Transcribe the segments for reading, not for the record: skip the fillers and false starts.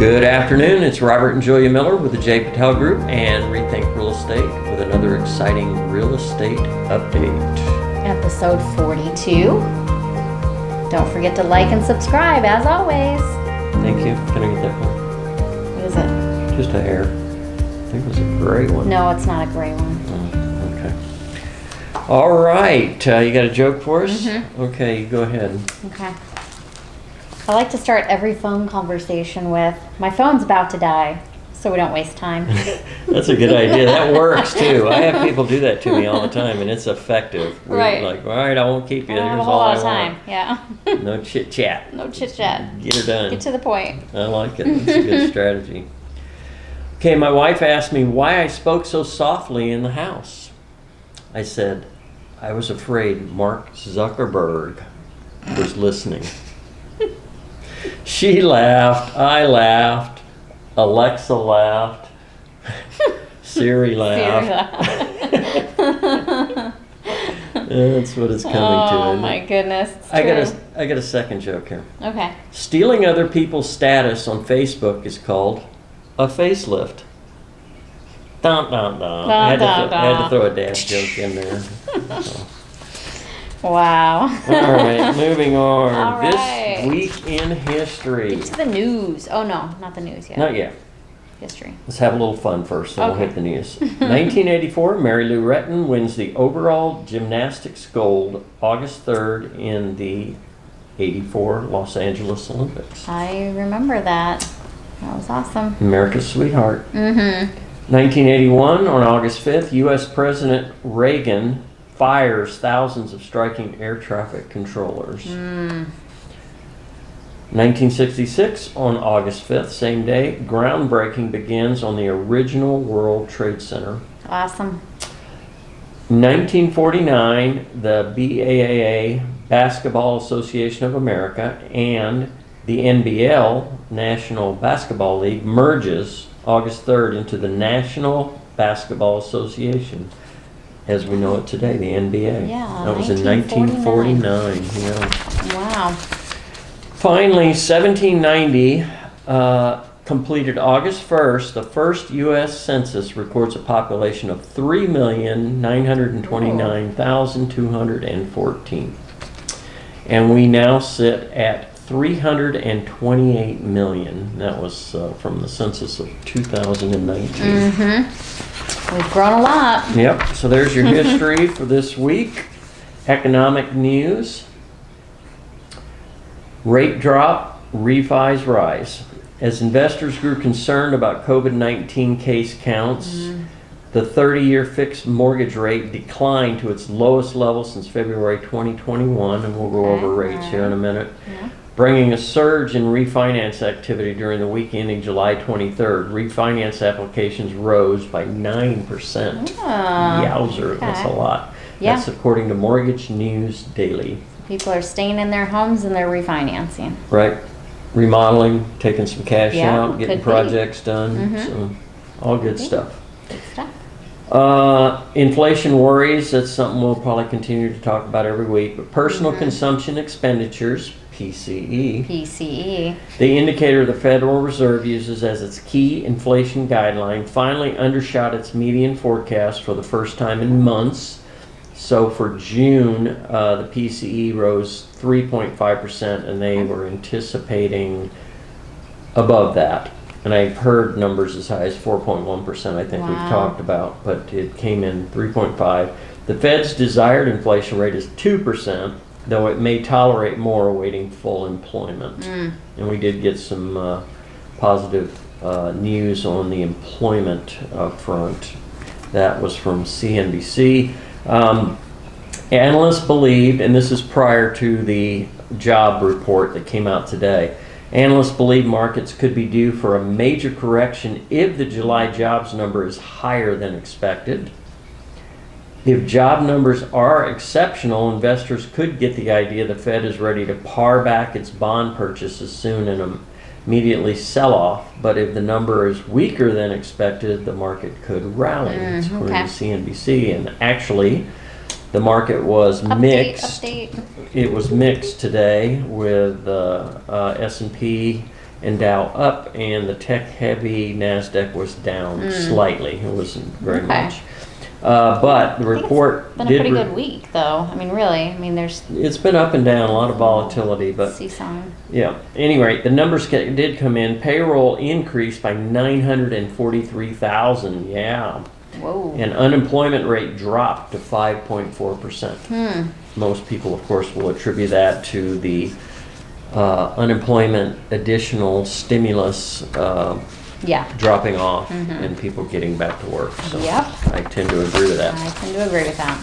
Good afternoon, it's Robert and Julia Miller with the J. Patel Group and Rethink Real Estate with another exciting real estate update. Episode 42. Don't forget to like and subscribe as always. Thank you. Can I get that one? What is it? Just a hair. I think it was a gray one. No, it's not a gray one. Oh, okay. All right. You got a joke for us? Mm-hmm. Okay, go ahead. Okay. I like to start every phone conversation with, my phone's about to die, so we don't waste time. That's a good idea. That works too. I have people do that to me all the time, and it's effective. We're Right. like, all right, I won't keep you. I don't have Here's a whole all lot I of want. time. Yeah. No chit chat. No chit chat. Get her done. Get to the point. I like it. It's a good strategy. Okay, my wife asked me why I spoke so softly in the house. I said, I was afraid Mark Zuckerberg was listening. She laughed, I laughed, Alexa laughed, Siri laughed. That's what it's coming to. Oh isn't my it? goodness. It's I true. got a second joke here. Okay. Stealing other people's status on Facebook is called a facelift. Dun, dun, dun. I had to throw a dad joke in there. So. Wow. All right, moving on. All right. This week in history. Get to the news. Oh no, not the news yet. Not yet. History. Let's have a little fun first, then Okay. we'll hit the news. 1984, Mary Lou Retton wins the overall gymnastics gold August 3rd in the 84 Los Angeles Olympics. I remember that. That was awesome. America's sweetheart. Mm-hmm. 1981, on August 5th, U.S. President Reagan fires thousands of striking air traffic controllers. 1966, on August 5th, same day, groundbreaking begins on the original World Trade Center. Awesome. 1949, the BAAA, Basketball Association of America, and the NBL, National Basketball League, merges August 3rd into the National Basketball Association, as we know it today, the NBA. Yeah, That was in 1949. Yeah. Wow. Finally, 1790, completed August 1st, the first U.S. Census records a population of 3,929,214. And we now sit at 328 million. That was from the census of 2019. Mm-hmm. We've grown a lot. Yep, so there's your history for this week. Economic news. Rate drop, refis rise. As investors grew concerned about COVID-19 case counts, the 30-year fixed mortgage rate declined to its lowest level since February 2021, and we'll go over rates here in a minute, bringing a surge in refinance activity during the week ending July 23rd. Refinance applications rose by 9%. Yowzer, that's a lot. Yeah. That's according to Mortgage News Daily. People are staying in their homes and they're refinancing. Right. Remodeling, taking some cash Yeah, out, getting could be. projects done. So, all good stuff. Good stuff. Inflation worries, that's something we'll probably continue to talk about every week. But personal consumption expenditures, PCE, PCE. the indicator the Federal Reserve uses as its key inflation guideline, finally undershot its median forecast for the first time in months. So for June, the PCE rose 3.5%, and they were anticipating above that. And I've heard numbers as high as 4.1%, I think we've talked about, but it came in 3.5. The Fed's desired inflation rate is 2%, though it may tolerate more awaiting full employment. And we did get some positive news on the employment front. That was from CNBC. Analysts believed, and this is prior to the job report that came out today, analysts believe markets could be due for a major correction if the July jobs number is higher than expected. If job numbers are exceptional, investors could get the idea the Fed is ready to par back its bond purchases soon and immediately sell off. But if the number is weaker than expected, the market could rally, according to CNBC. And actually, the market was mixed. Update. It was mixed today with S&P and Dow up, and the tech-heavy NASDAQ was down slightly. It wasn't very much. But the report it's been a pretty good week, though. I mean, really. I mean, it's been up and down, a lot of volatility, but seesawing. yeah. Anyway, the numbers did come in. Payroll increased by 943,000. Yeah. Whoa. And unemployment rate dropped to 5.4%. Most people, of course, will attribute that to the unemployment additional stimulus dropping off and people getting back to work. So Yep. I tend to agree with that. I tend to agree with that.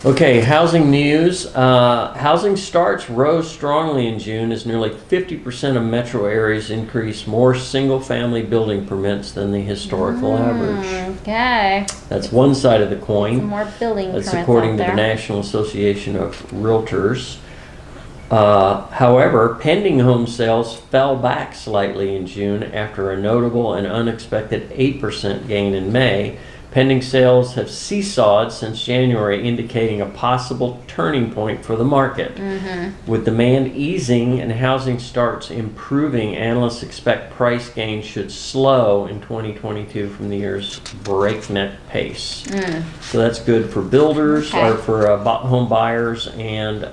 Okay, housing news. Housing starts rose strongly in June as nearly 50% of metro areas increased more single-family building permits than the historical average. Okay. That's one side of the coin. Some more building That's permits according out to the there. National Association of Realtors. However, pending home sales fell back slightly in June after a notable and unexpected 8% gain in May. Pending sales have seesawed since January, indicating a possible turning point for the market. With demand easing and housing starts improving, analysts expect price gains should slow in 2022 from the year's breakneck pace. So that's good for builders or for home buyers, and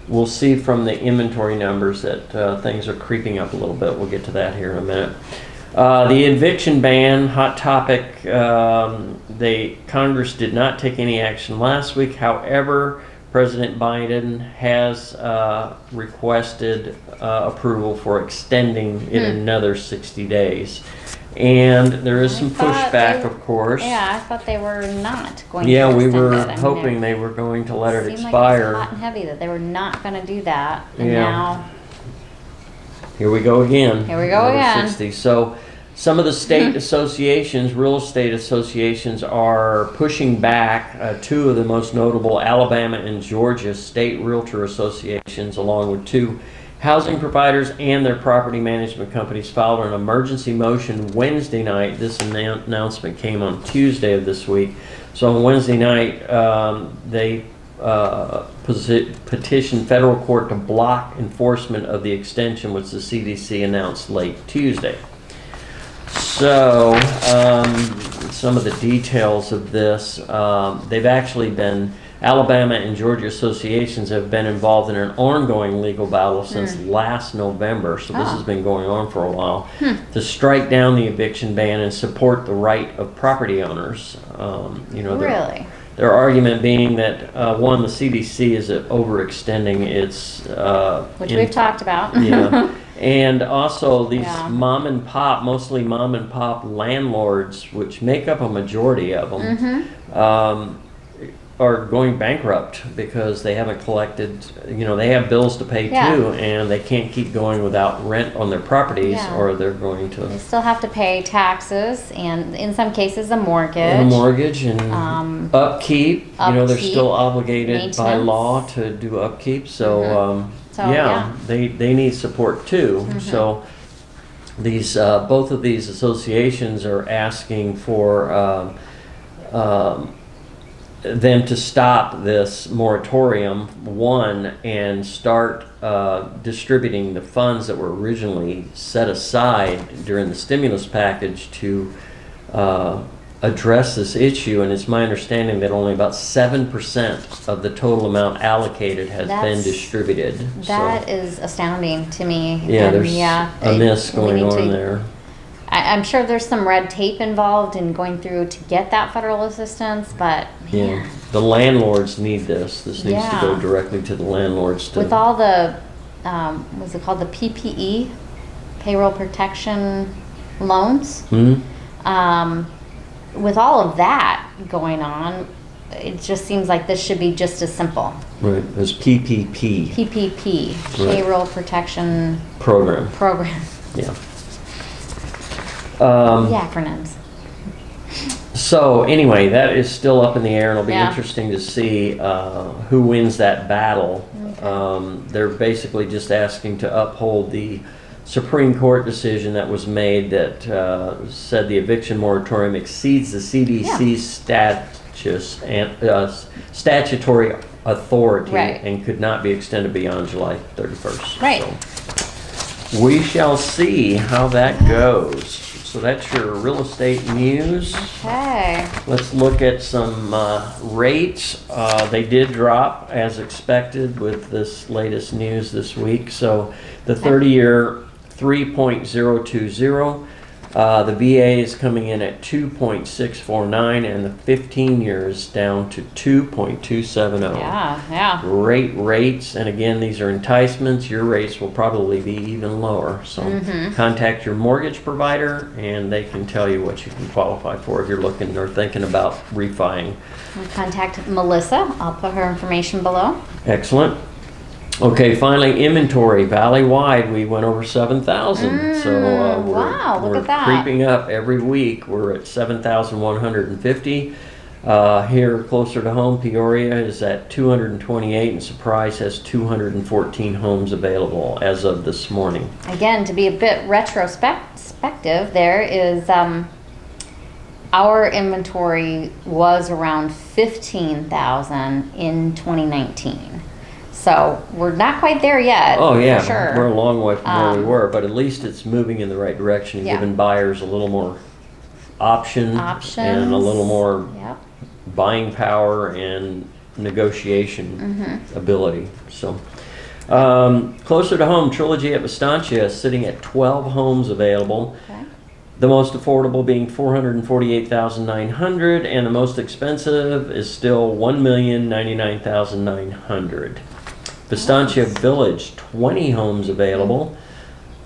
we'll see from the inventory numbers that things are creeping up a little bit. We'll get to that here in a minute. The eviction ban, hot topic. Congress did not take any action last week. However, President Biden has requested approval for extending it another 60 days. And there is some pushback, of course. Yeah, I thought they were not going to Yeah, we extend were it. I mean, hoping they were going to let it seemed expire. Like it was hot and heavy that they were not going to do that. And Yeah. now Here we go again. Here we go Another again. 60. So some of the state associations, real estate associations, are pushing back. Two of the most notable, Alabama and Georgia state realtor associations, along with two housing providers and their property management companies, filed an emergency motion Wednesday night. This announcement came on Tuesday of this week. So on Wednesday night, they petitioned federal court to block enforcement of the extension, which the CDC announced late Tuesday. So some of the details of this, they've actually been, Alabama and Georgia associations have been involved in an ongoing legal battle since last November, so this has been going on for a while, to strike down the eviction ban and support the right of property owners. really? Their argument being that, one, the CDC is overextending its... Which we've talked about. Yeah. And also these Yeah. mostly mom and pop landlords, which make up a majority of them, are going bankrupt because they haven't collected, they have bills to pay too, and they can't keep going without rent on their properties, or they're going to... They still have to pay taxes and in some cases a mortgage. And a mortgage and upkeep. They're still obligated by maintenance. law to do upkeep. So, they need support too. So these both of these associations are asking for them to stop this moratorium, one, and start distributing the funds that were originally set aside during the stimulus package to address this issue. And it's my understanding that only about 7% of the total amount allocated has been distributed. That is astounding to me. Yeah, And there's a miss going on there. I'm sure there's some red tape involved in going through to get that federal assistance, but Yeah, the landlords need this. This needs to go Yeah. directly to the landlords. with all the, what's it called, the PPE, payroll protection loans, with all of that going on, it just seems like this should be just as simple. Right, there's PPP PPP, payroll protection program. Yeah. The acronyms. So anyway, that is still up in the air, and it'll be Yeah. interesting to see who wins that battle. They're basically just asking to uphold the Supreme Court decision that was made that said the eviction moratorium exceeds the CDC's statutory authority and could not be extended beyond July 31st. Right. We shall see how that goes. So that's your real estate news. Okay. Let's look at some rates. They did drop as expected with this latest news this week. So the 30-year 3.020. The VA is coming in at 2.649, and the 15 years down to 2.270. Yeah. Great rates, and again, these are enticements. Your rates will probably be even lower. So contact your mortgage provider, and they can tell you what you can qualify for if you're looking or thinking about refining. Contact Melissa. I'll put her information below. Excellent. Okay, finally, inventory. Valley-wide, we went over 7,000. So wow, look we're at that. creeping up every week. We're at 7,150. Here, closer to home, Peoria is at 228, and Surprise has 214 homes available as of this morning. Again, to be a bit retrospective, there is our inventory was around 15,000 in 2019. So we're not quite there yet. Oh yeah, for sure. We're a long way from where we were, but at least it's moving in the right direction and giving buyers a little more options and a little more buying power and negotiation ability. So closer to home, Trilogy at Vistancia is sitting at 12 homes available. Okay. The most affordable being $448,900, and the most expensive is still $1,099,900. Vistancia Village, 20 homes available.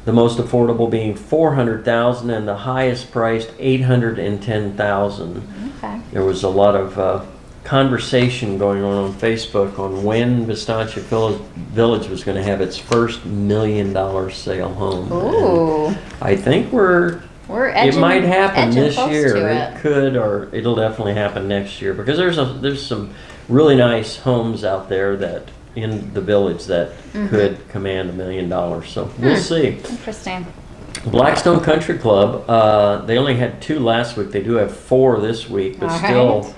The most affordable being $400,000, and the highest priced $810,000. Okay. There was a lot of conversation going on Facebook on when Vistancia Village was going to have its first $1 million sale home. Ooh. And I think it might happen this year. It could, or it'll definitely happen next year, because there's some really nice homes out there that in the village that could command $1 million. So we'll see. Interesting. Blackstone Country Club, they only had 2 last week. They do have 4 this week, but still,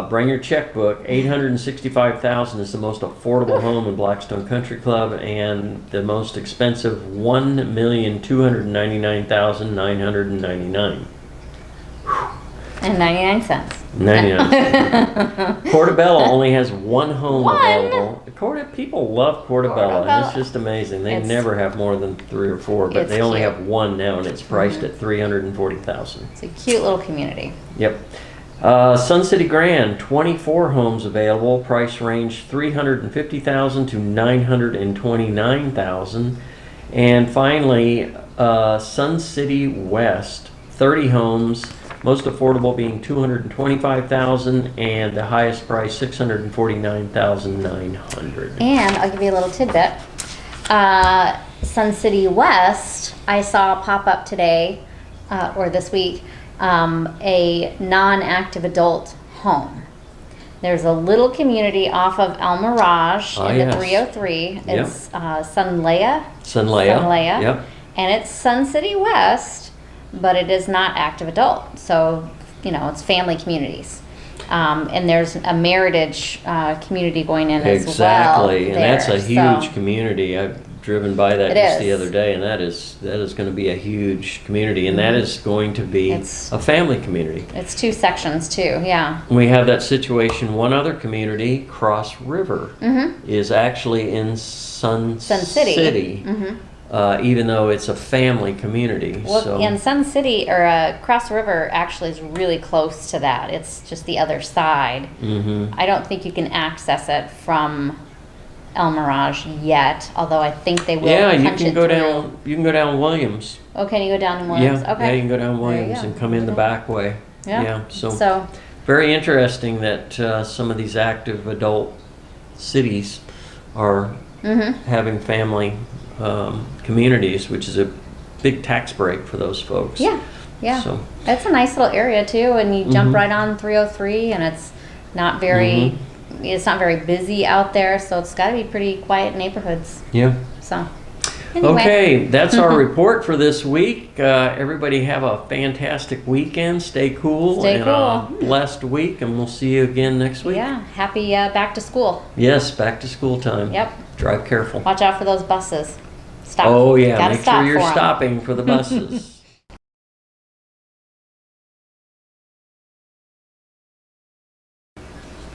bring your checkbook. $865,000 is the most affordable home in Blackstone Country Club, and the most expensive $1,299,999. And 99 cents. 99 cents. Portobello only has 1 home available. People love Portobello, and it's just amazing. They never have more than 3 or 4, but they only have 1 now, and it's priced at $340,000. It's a cute little community. Yep. Sun City Grand, 24 homes available. Price range $350,000 to $929,000. And finally, Sun City West, 30 homes. Most affordable being $225,000, and the highest price $649,900. And I'll give you a little tidbit. Sun City West, I saw pop up today or this week, a non-active adult home. There's a little community off of El Mirage in the 303. It's Sunlea. Yep. And it's Sun City West, but it is not active adult. So, it's family communities. And there's a Meritage community going in as well. Exactly, and that's a huge community. I've driven by that just the other day, and that is going to be a huge community, and that is going to be a family community. It's 2 sections too, yeah. We have that situation. One other community, Cross River, is actually in Sun City. Even though it's a family community. Well, and Sun City, or Cross River, actually is really close to that. It's just the other side. I don't think you can access it from El Mirage yet, although I think they will. Yeah, you can go down. You can go down Williams. Oh, can you go down in Williams? Yeah, okay. Yeah, you can go down Williams and come in the back way. Yeah. So very interesting that some of these active adult cities are having family communities, which is a big tax break for those folks. Yeah. So it's a nice little area too, and you jump right on 303, and it's not very busy out there, so it's got to be pretty quiet neighborhoods. Yeah. So anyway. Okay, that's our report for this week. Everybody have a fantastic weekend. Stay cool. A blessed week, and we'll see you again next week. Yeah. Happy back to school. Yes, back to school time. Yep. Drive careful. Watch out for those buses. Stop. Oh, yeah, Gotta make stop sure you're for 'em. stopping for the buses.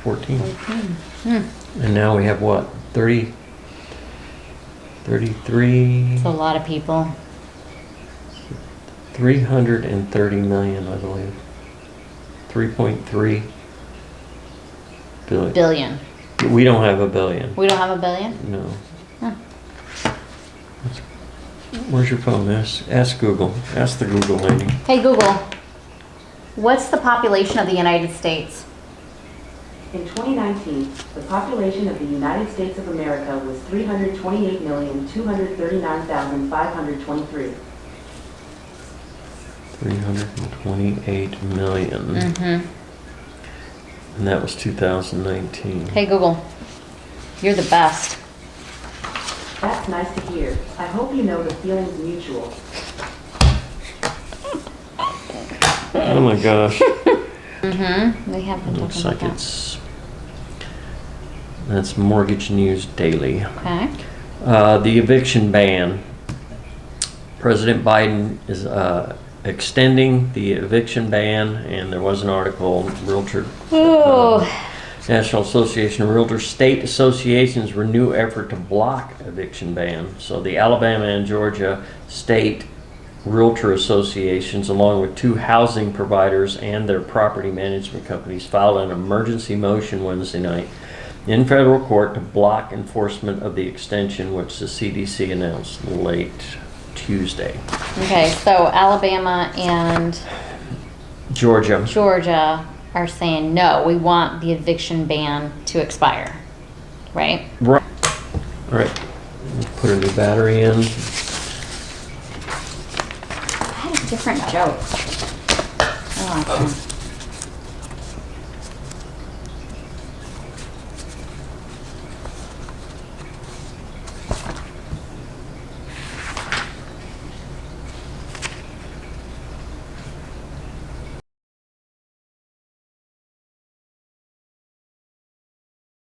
14. And now we have what? 30, 33, It's a lot of people. 330 million, I believe. 3.3 billion. Billion. We don't have a billion. We don't have a billion? No. Huh. Where's your phone? Ask Google. Ask the Google lady. Hey Google, what's the population of the United States? In 2019, the population of the United States of America was 328,239,523. 328 million. Mm-hmm. And that was 2019. Hey Google, you're the best. That's nice to hear. I hope you know the feeling's mutual. Oh my gosh. Mm-hmm. We have been Looks talking like about that's Mortgage News Daily. that. The eviction ban. President Biden is extending the eviction ban, and there was an article, Realtor, Oh. National Association of Realtors, state associations renew effort to block eviction ban. So the Alabama and Georgia state realtor associations, along with 2 housing providers and their property management companies, filed an emergency motion Wednesday night in federal court to block enforcement of the extension, which the CDC announced late Tuesday. Okay, so Alabama and Georgia. Georgia are saying no, we want the eviction ban to expire, right? Right. All right. Put a new battery in. I had a different joke. Oh, okay.